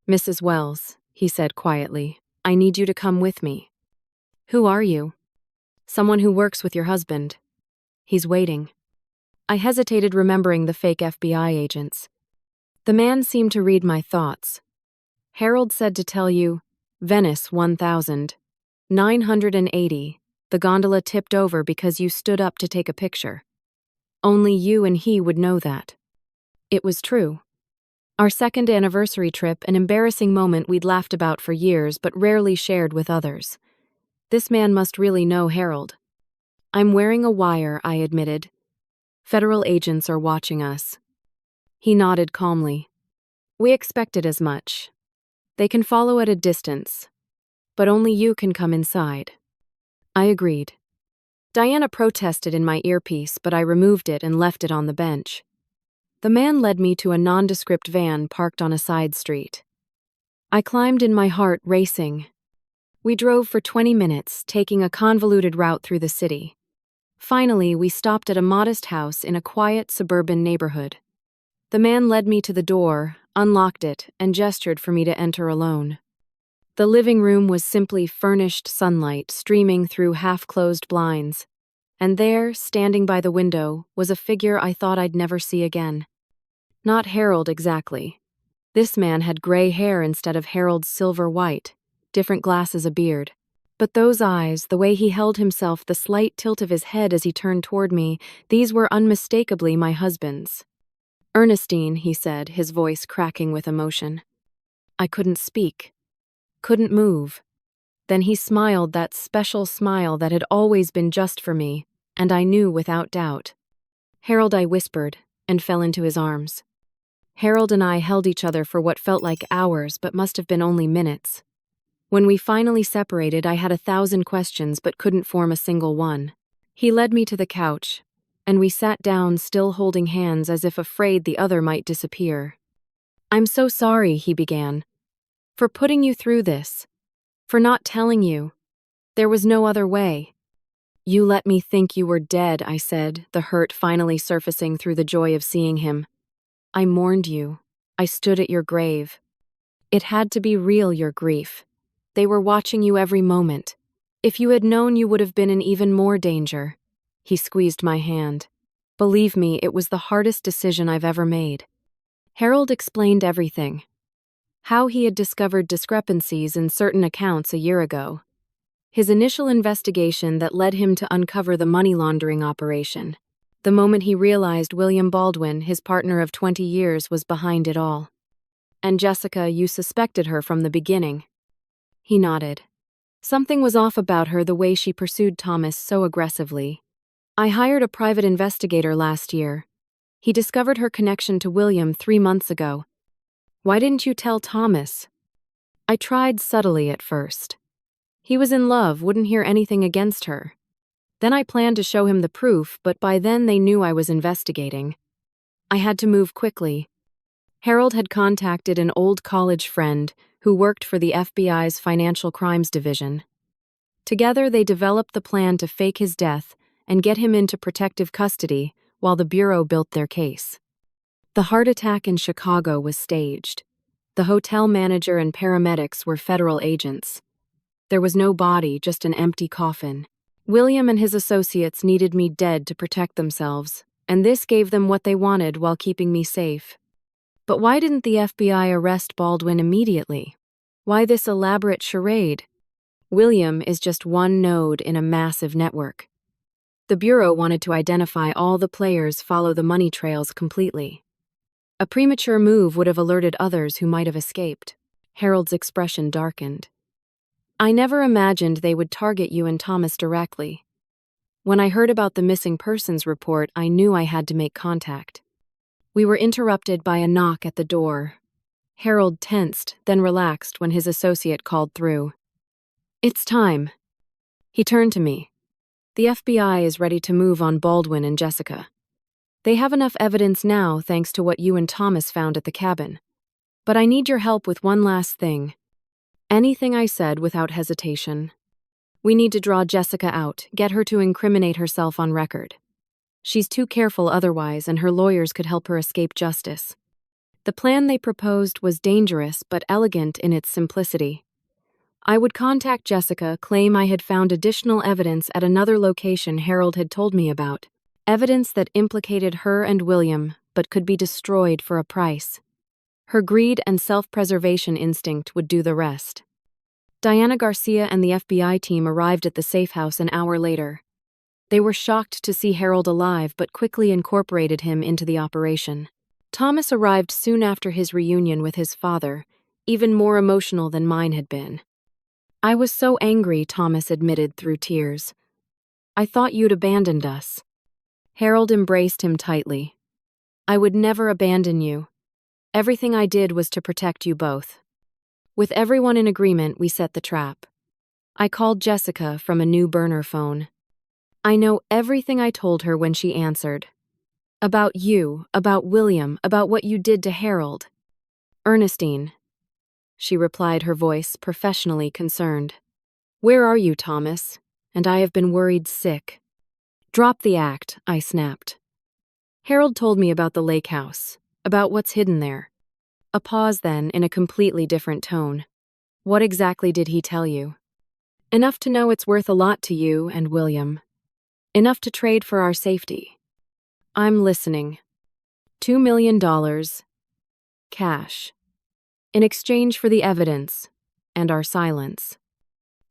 "Mrs. Wells," he said quietly, "I need you to come with me." "Who are you?" "Someone who works with your husband. He's waiting." I hesitated, remembering the fake FBI agents. The man seemed to read my thoughts. "Harold said to tell you, Venice 1980. The gondola tipped over because you stood up to take a picture. Only you and he would know that." It was true. Our second anniversary trip, an embarrassing moment we'd laughed about for years but rarely shared with others. This man must really know Harold. "I'm wearing a wire," I admitted. "Federal agents are watching us." He nodded calmly. "We expected as much. They can follow at a distance, but only you can come inside." I agreed. Diana protested in my earpiece, but I removed it and left it on the bench. The man led me to a nondescript van parked on a side street. I climbed in, my heart racing. We drove for 20 minutes, taking a convoluted route through the city. Finally, we stopped at a modest house in a quiet suburban neighborhood. The man led me to the door, unlocked it, and gestured for me to enter alone. The living room was simply furnished sunlight streaming through half-closed blinds, and there, standing by the window, was a figure I thought I'd never see again. Not Harold exactly. This man had gray hair instead of Harold's silver white, different glasses, a beard. But those eyes, the way he held himself, the slight tilt of his head as he turned toward me, these were unmistakably my husband's. "Ernestine," he said, his voice cracking with emotion. I couldn't speak, couldn't move. Then he smiled, that special smile that had always been just for me, and I knew without doubt. "Harold," I whispered, and fell into his arms. Harold and I held each other for what felt like hours but must have been only minutes. When we finally separated, I had 1,000 questions but couldn't form a single one. He led me to the couch, and we sat down, still holding hands as if afraid the other might disappear. "I'm so sorry," he began, "for putting you through this, for not telling you. There was no other way." "You let me think you were dead," I said, the hurt finally surfacing through the joy of seeing him. "I mourned you. I stood at your grave. It had to be real, your grief. They were watching you every moment. If you had known, you would have been in even more danger." He squeezed my hand. "Believe me, it was the hardest decision I've ever made." Harold explained everything. How he had discovered discrepancies in certain accounts a year ago. His initial investigation that led him to uncover the money laundering operation. The moment he realized William Baldwin, his partner of 20 years, was behind it all. "And Jessica, you suspected her from the beginning." He nodded. "Something was off about her, the way she pursued Thomas so aggressively. I hired a private investigator last year. He discovered her connection to William 3 months ago." "Why didn't you tell Thomas?" "I tried subtly at first. He was in love, wouldn't hear anything against her. Then I planned to show him the proof, but by then they knew I was investigating. I had to move quickly." Harold had contacted an old college friend who worked for the FBI's Financial Crimes Division. Together, they developed the plan to fake his death and get him into protective custody while the Bureau built their case. The heart attack in Chicago was staged. The hotel manager and paramedics were federal agents. There was no body, just an empty coffin. William and his associates needed me dead to protect themselves, and this gave them what they wanted while keeping me safe. But why didn't the FBI arrest Baldwin immediately? Why this elaborate charade? William is just one node in a massive network. The Bureau wanted to identify all the players, follow the money trails completely. A premature move would have alerted others who might have escaped. Harold's expression darkened. "I never imagined they would target you and Thomas directly. When I heard about the missing persons report, I knew I had to make contact." We were interrupted by a knock at the door. Harold tensed, then relaxed when his associate called through. "It's time." He turned to me. "The FBI is ready to move on Baldwin and Jessica. They have enough evidence now thanks to what you and Thomas found at the cabin. But I need your help with one last thing." Anything I said without hesitation. "We need to draw Jessica out, get her to incriminate herself on record. She's too careful otherwise, and her lawyers could help her escape justice." The plan they proposed was dangerous but elegant in its simplicity. I would contact Jessica, claim I had found additional evidence at another location Harold had told me about, evidence that implicated her and William, but could be destroyed for a price. Her greed and self-preservation instinct would do the rest. Diana Garcia and the FBI team arrived at the safe house an hour later. They were shocked to see Harold alive but quickly incorporated him into the operation. Thomas arrived soon after his reunion with his father, even more emotional than mine had been. "I was so angry," Thomas admitted through tears. "I thought you'd abandoned us." Harold embraced him tightly. "I would never abandon you. Everything I did was to protect you both." With everyone in agreement, we set the trap. I called Jessica from a new burner phone. I know everything I told her when she answered. "About you, about William, about what you did to Harold." "Ernestine," she replied, her voice professionally concerned. "Where are you, Thomas? And I have been worried sick." "Drop the act," I snapped. "Harold told me about the lake house, about what's hidden there." A pause then, in a completely different tone. "What exactly did he tell you?" "Enough to know it's worth a lot to you and William. Enough to trade for our safety." "I'm listening." $2 million, cash, in exchange for the evidence and our silence.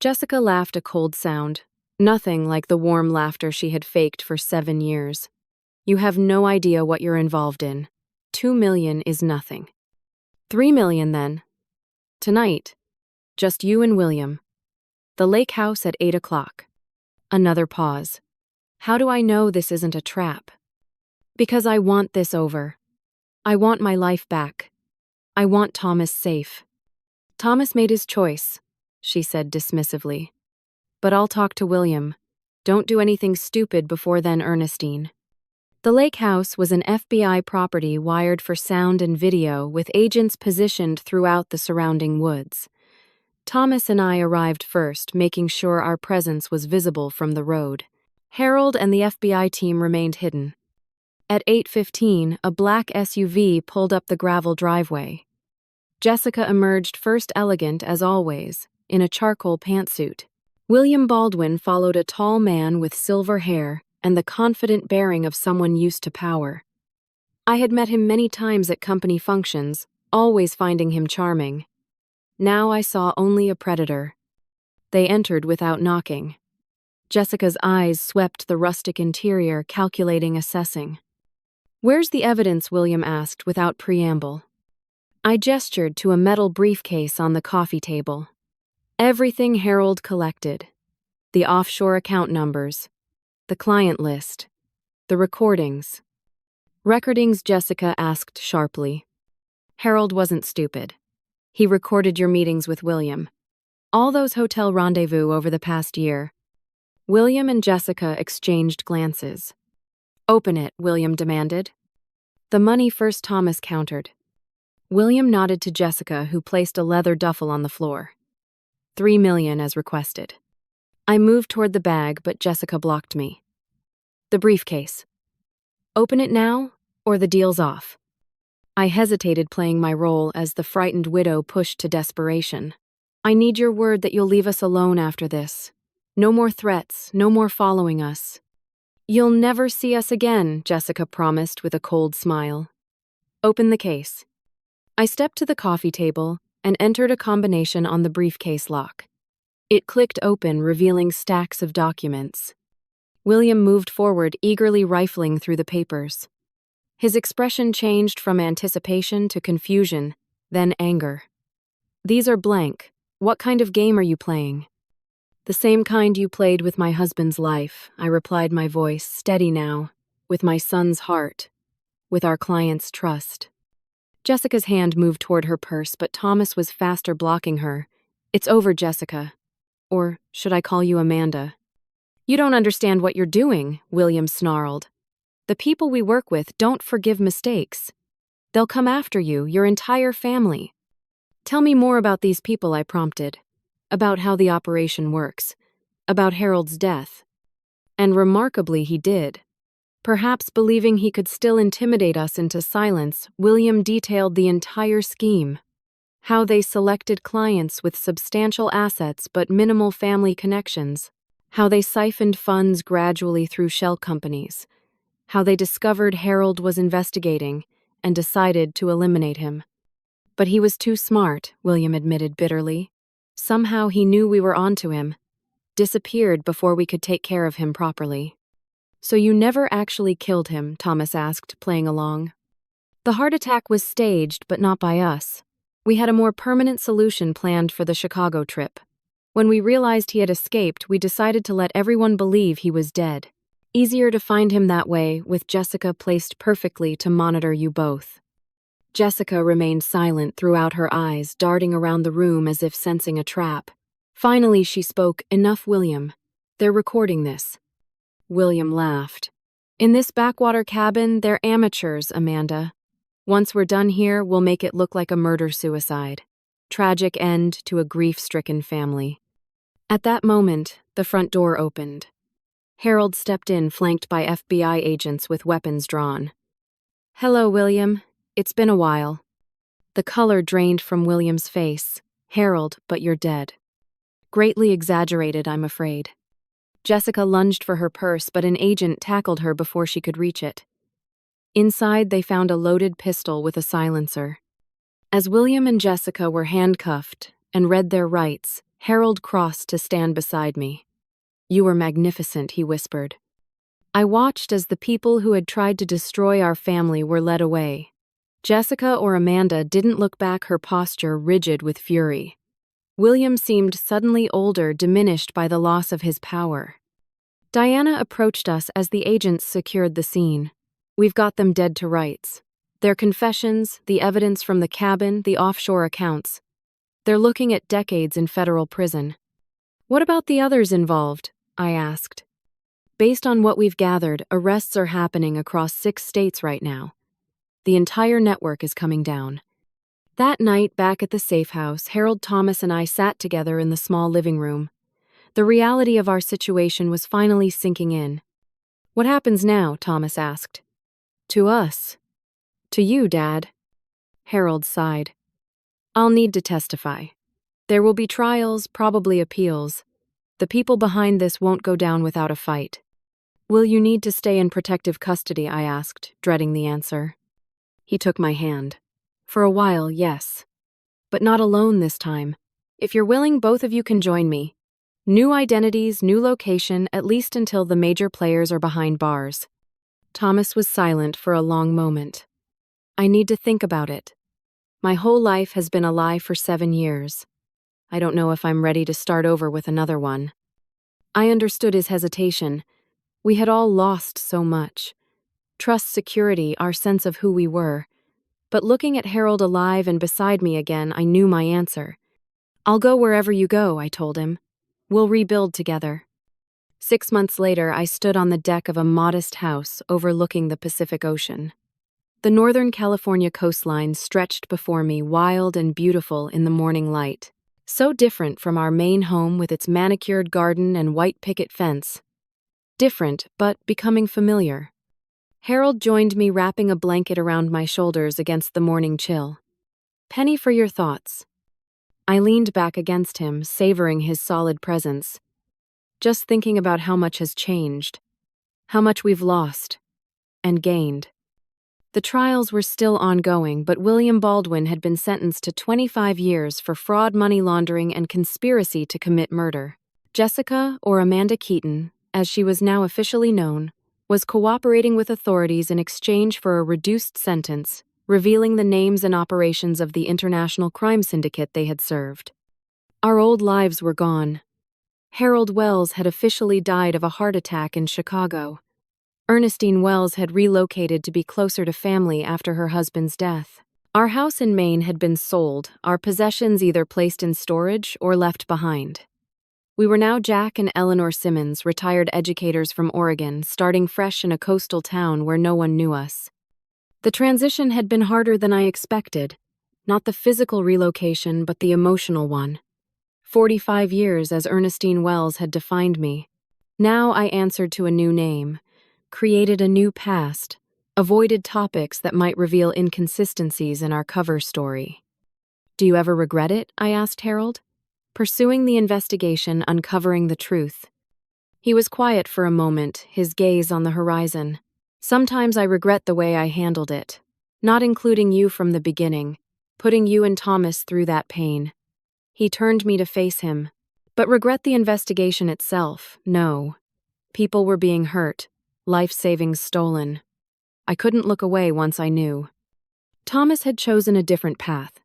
Jessica laughed a cold sound, nothing like the warm laughter she had faked for 7 years. "You have no idea what you're involved in. 2 million is nothing." 3 million then. Tonight, just you and William. The lake house at 8 o'clock. Another pause. "How do I know this isn't a trap?" "Because I want this over. I want my life back. I want Thomas safe." "Thomas made his choice," she said dismissively. "But I'll talk to William. Don't do anything stupid before then, Ernestine." The lake house was an FBI property wired for sound and video, with agents positioned throughout the surrounding woods. Thomas and I arrived first, making sure our presence was visible from the road. Harold and the FBI team remained hidden. At 8:15, a black SUV pulled up the gravel driveway. Jessica emerged first, elegant as always, in a charcoal pantsuit. William Baldwin followed, a tall man with silver hair and the confident bearing of someone used to power. I had met him many times at company functions, always finding him charming. Now I saw only a predator. They entered without knocking. Jessica's eyes swept the rustic interior, calculating, assessing. "Where's the evidence?" William asked without preamble. I gestured to a metal briefcase on the coffee table. "Everything Harold collected. The offshore account numbers, the client list, the recordings." "Recordings?" Jessica asked sharply. "Harold wasn't stupid. He recorded your meetings with William. All those hotel rendezvous over the past year." William and Jessica exchanged glances. "Open it," William demanded. "The money first," Thomas countered. William nodded to Jessica, who placed a leather duffel on the floor. 3 million as requested. I moved toward the bag, but Jessica blocked me. "The briefcase. Open it now, or the deal's off." I hesitated, playing my role as the frightened widow pushed to desperation. "I need your word that you'll leave us alone after this. No more threats, no more following us." "You'll never see us again," Jessica promised with a cold smile. "Open the case." I stepped to the coffee table and entered a combination on the briefcase lock. It clicked open, revealing stacks of documents. William moved forward, eagerly rifling through the papers. His expression changed from anticipation to confusion, then anger. "These are blank. What kind of game are you playing?" "The same kind you played with my husband's life," I replied, my voice steady now, "with my son's heart, with our client's trust." Jessica's hand moved toward her purse, but Thomas was faster, blocking her. "It's over, Jessica. Or should I call you Amanda?" "You don't understand what you're doing," William snarled. "The people we work with don't forgive mistakes. They'll come after you, your entire family." "Tell me more about these people," I prompted. "About how the operation works. About Harold's death." And remarkably, he did. Perhaps believing he could still intimidate us into silence, William detailed the entire scheme. How they selected clients with substantial assets but minimal family connections. How they siphoned funds gradually through shell companies. How they discovered Harold was investigating and decided to eliminate him. "But he was too smart," William admitted bitterly. "Somehow he knew we were onto him. Disappeared before we could take care of him properly." "So you never actually killed him?" Thomas asked, playing along. "The heart attack was staged, but not by us. We had a more permanent solution planned for the Chicago trip. When we realized he had escaped, we decided to let everyone believe he was dead. Easier to find him that way, with Jessica placed perfectly to monitor you both." Jessica remained silent, throughout her eyes, darting around the room as if sensing a trap. Finally, she spoke. "Enough, William. They're recording this." William laughed. "In this backwater cabin, they're amateurs, Amanda. Once we're done here, we'll make it look like a murder-suicide. Tragic end to a grief-stricken family." At that moment, the front door opened. Harold stepped in, flanked by FBI agents with weapons drawn. "Hello, William. It's been a while." The color drained from William's face. "Harold, but you're dead." "Greatly exaggerated, I'm afraid." Jessica lunged for her purse, but an agent tackled her before she could reach it. Inside, they found a loaded pistol with a silencer. As William and Jessica were handcuffed and read their rights, Harold crossed to stand beside me. "You were magnificent," he whispered. I watched as the people who had tried to destroy our family were led away. Jessica or Amanda didn't look back, her posture rigid with fury. William seemed suddenly older, diminished by the loss of his power. Diana approached us as the agents secured the scene. "We've got them dead to rights. Their confessions, the evidence from the cabin, the offshore accounts. They're looking at decades in federal prison." "What about the others involved?" I asked. "Based on what we've gathered, arrests are happening across 6 states right now. The entire network is coming down." That night, back at the safe house, Harold, Thomas, and I sat together in the small living room. The reality of our situation was finally sinking in. "What happens now?" Thomas asked. "To us." "To you, Dad." Harold sighed. "I'll need to testify. There will be trials, probably appeals. The people behind this won't go down without a fight." "Will you need to stay in protective custody?" I asked, dreading the answer. He took my hand. "For a while, yes. But not alone this time. If you're willing, both of you can join me. New identities, new location, at least until the major players are behind bars." Thomas was silent for a long moment. "I need to think about it. My whole life has been a lie for 7 years. I don't know if I'm ready to start over with another one." I understood his hesitation. We had all lost so much. Trust, security, our sense of who we were. But looking at Harold alive and beside me again, I knew my answer. "I'll go wherever you go," I told him. "We'll rebuild together." 6 months later, I stood on the deck of a modest house overlooking the Pacific Ocean. The Northern California coastline stretched before me, wild and beautiful in the morning light. So different from our main home with its manicured garden and white picket fence. Different, but becoming familiar. Harold joined me, wrapping a blanket around my shoulders against the morning chill. "Penny, for your thoughts." I leaned back against him, savoring his solid presence. Just thinking about how much has changed. How much we've lost. And gained. The trials were still ongoing, but William Baldwin had been sentenced to 25 years for fraud, money laundering, and conspiracy to commit murder. Jessica, or Amanda Keaton, as she was now officially known, was cooperating with authorities in exchange for a reduced sentence, revealing the names and operations of the international crime syndicate they had served. Our old lives were gone. Harold Wells had officially died of a heart attack in Chicago. Earnestine Wells had relocated to be closer to family after her husband's death. Our house in Maine had been sold, our possessions either placed in storage or left behind. We were now Jack and Eleanor Simmons, retired educators from Oregon, starting fresh in a coastal town where no one knew us. The transition had been harder than I expected, not the physical relocation, but the emotional one. 45 years as Ernestine Wells had defined me. Now I answered to a new name, created a new past, avoided topics that might reveal inconsistencies in our cover story. "Do you ever regret it?" I asked Harold. "Pursuing the investigation, uncovering the truth." He was quiet for a moment, his gaze on the horizon. "Sometimes I regret the way I handled it. Not including you from the beginning, putting you and Thomas through that pain." He turned me to face him. "But regret the investigation itself? No. People were being hurt, life savings stolen. I couldn't look away once I knew." Thomas had chosen a different path.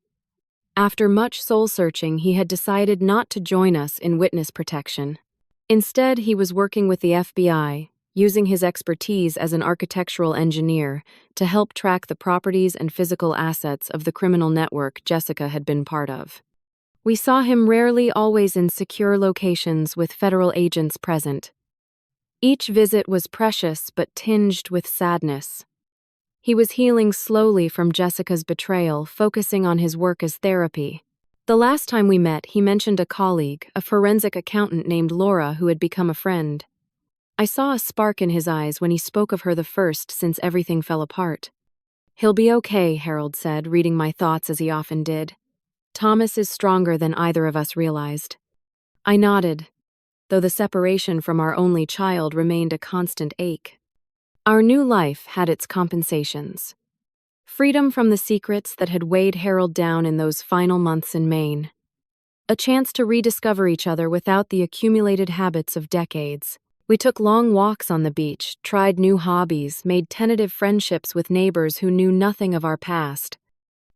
After much soul-searching, he had decided not to join us in witness protection. Instead, he was working with the FBI, using his expertise as an architectural engineer to help track the properties and physical assets of the criminal network Jessica had been part of. We saw him rarely, always in secure locations with federal agents present. Each visit was precious but tinged with sadness. He was healing slowly from Jessica's betrayal, focusing on his work as therapy. The last time we met, he mentioned a colleague, a forensic accountant named Laura, who had become a friend. I saw a spark in his eyes when he spoke of her, the first since everything fell apart. "He'll be okay," Harold said, reading my thoughts as he often did. "Thomas is stronger than either of us realized." I nodded, though the separation from our only child remained a constant ache. Our new life had its compensations. Freedom from the secrets that had weighed Harold down in those final months in Maine. A chance to rediscover each other without the accumulated habits of decades. We took long walks on the beach, tried new hobbies, made tentative friendships with neighbors who knew nothing of our past.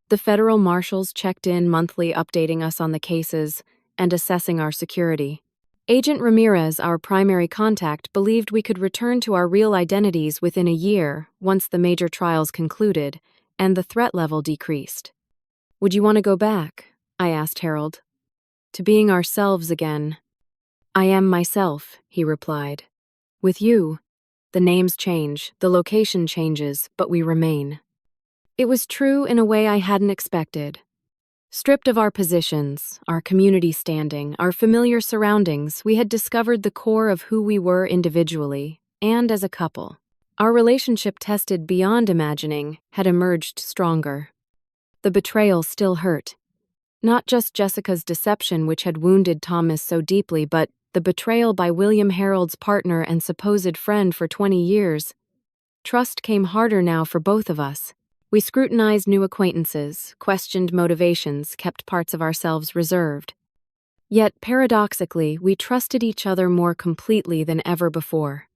The federal marshals checked in monthly, updating us on the cases and assessing our security. Agent Ramirez, our primary contact, believed we could return to our real identities within a year once the major trials concluded and the threat level decreased. "Would you want to go back?" I asked Harold. "To being ourselves again." "I am myself," he replied. "With you, the names change, the location changes, but we remain." It was true in a way I hadn't expected. Stripped of our positions, our community standing, our familiar surroundings, we had discovered the core of who we were individually and as a couple. Our relationship, tested beyond imagining, had emerged stronger. The betrayal still hurt. Not just Jessica's deception, which had wounded Thomas so deeply, but the betrayal by William, Harold's partner and supposed friend for 20 years. Trust came harder now for both of us. We scrutinized new acquaintances, questioned motivations, kept parts of ourselves reserved. Yet, paradoxically, we trusted each other more completely than ever before.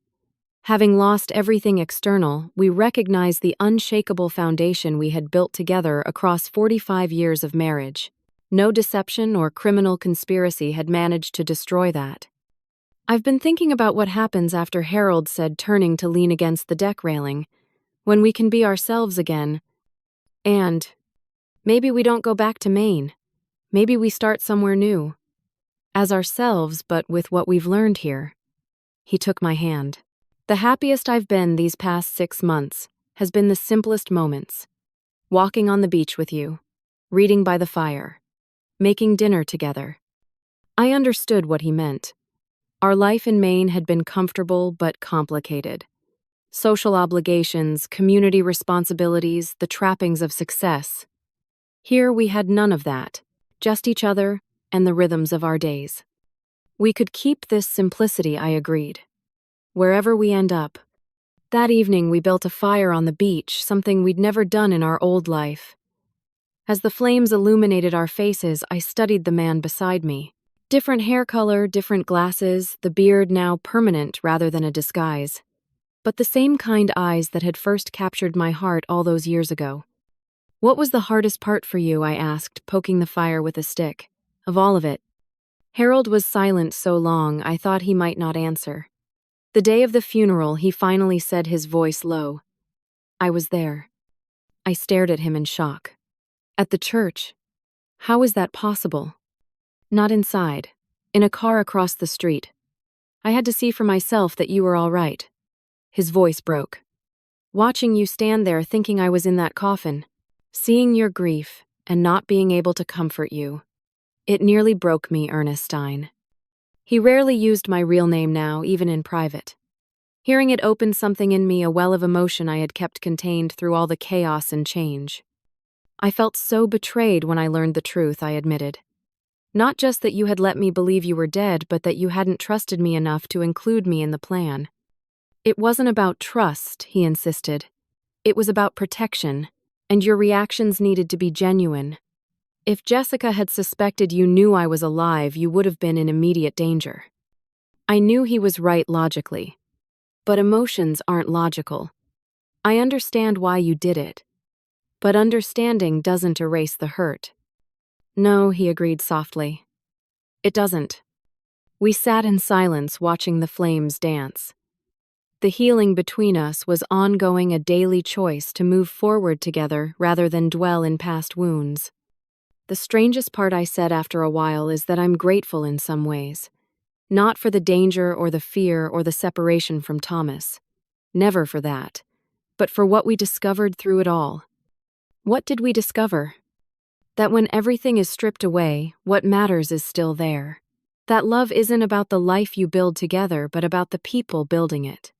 Having lost everything external, we recognized the unshakable foundation we had built together across 45 years of marriage. No deception or criminal conspiracy had managed to destroy that. "I've been thinking about what happens after," Harold said, turning to lean against the deck railing. "When we can be ourselves again. And maybe we don't go back to Maine. Maybe we start somewhere new. As ourselves, but with what we've learned here." He took my hand. "The happiest I've been these past 6 months has been the simplest moments. Walking on the beach with you, reading by the fire, making dinner together." I understood what he meant. Our life in Maine had been comfortable but complicated. Social obligations, community responsibilities, the trappings of success. Here we had none of that, just each other and the rhythms of our days. "We could keep this simplicity," I agreed. "Wherever we end up." That evening we built a fire on the beach, something we'd never done in our old life. As the flames illuminated our faces, I studied the man beside me. Different hair color, different glasses, the beard now permanent rather than a disguise. But the same kind eyes that had first captured my heart all those years ago. "What was the hardest part for you?" I asked, poking the fire with a stick. "Of all of it." Harold was silent so long I thought he might not answer. The day of the funeral, he finally said, his voice low. "I was there." I stared at him in shock. At the church? How is that possible? Not inside. In a car across the street. I had to see for myself that you were all right. His voice broke. Watching you stand there thinking I was in that coffin, seeing your grief and not being able to comfort you. It nearly broke me, Earnestine. He rarely used my real name now, even in private. Hearing it opened something in me, a well of emotion I had kept contained through all the chaos and change. I felt so betrayed when I learned the truth, I admitted. Not just that you had let me believe you were dead, but that you hadn't trusted me enough to include me in the plan. It wasn't about trust, he insisted. It was about protection, and your reactions needed to be genuine. If Jessica had suspected you knew I was alive, you would have been in immediate danger. I knew he was right logically. But emotions aren't logical. I understand why you did it. But understanding doesn't erase the hurt. No, he agreed softly. It doesn't. We sat in silence watching the flames dance. The healing between us was ongoing, a daily choice to move forward together rather than dwell in past wounds. The strangest part, I said after a while, is that I'm grateful in some ways. Not for the danger or the fear or the separation from Thomas. Never for that. But for what we discovered through it all. What did we discover? That when everything is stripped away, what matters is still there. That love isn't about the life you build together, but about the people building it.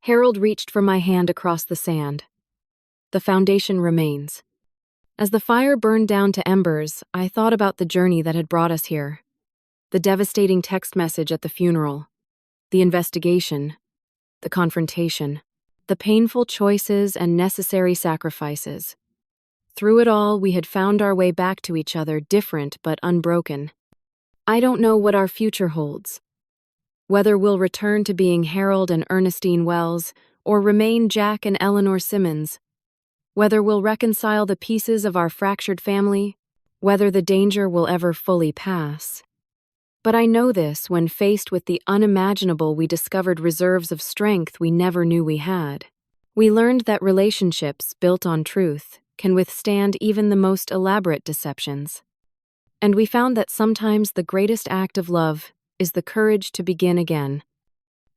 Harold reached for my hand across the sand. The foundation remains. As the fire burned down to embers, I thought about the journey that had brought us here. The devastating text message at the funeral. The investigation. The confrontation. The painful choices and necessary sacrifices. Through it all, we had found our way back to each other, different but unbroken. I don't know what our future holds. Whether we'll return to being Harold and Ernestine Wells, or remain Jack and Eleanor Simmons. Whether we'll reconcile the pieces of our fractured family, whether the danger will ever fully pass. But I know this: when faced with the unimaginable, we discovered reserves of strength we never knew we had. We learned that relationships built on truth can withstand even the most elaborate deceptions. And we found that sometimes the greatest act of love is the courage to begin again.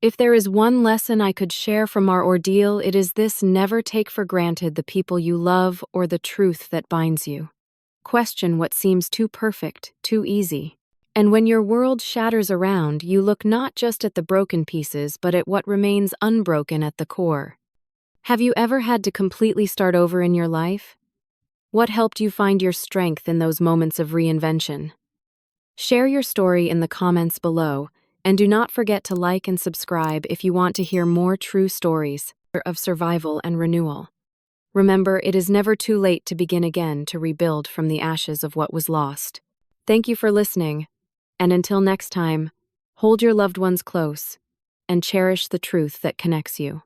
If there is one lesson I could share from our ordeal, it is this: never take for granted the people you love or the truth that binds you. Question what seems too perfect, too easy. And when your world shatters around, you look not just at the broken pieces, but at what remains unbroken at the core. Have you ever had to completely start over in your life? What helped you find your strength in those moments of reinvention? Share your story in the comments below, and do not forget to like and subscribe if you want to hear more true stories of survival and renewal. Remember, it is never too late to begin again, to rebuild from the ashes of what was lost. Thank you for listening, and until next time, hold your loved ones close and cherish the truth that connects you.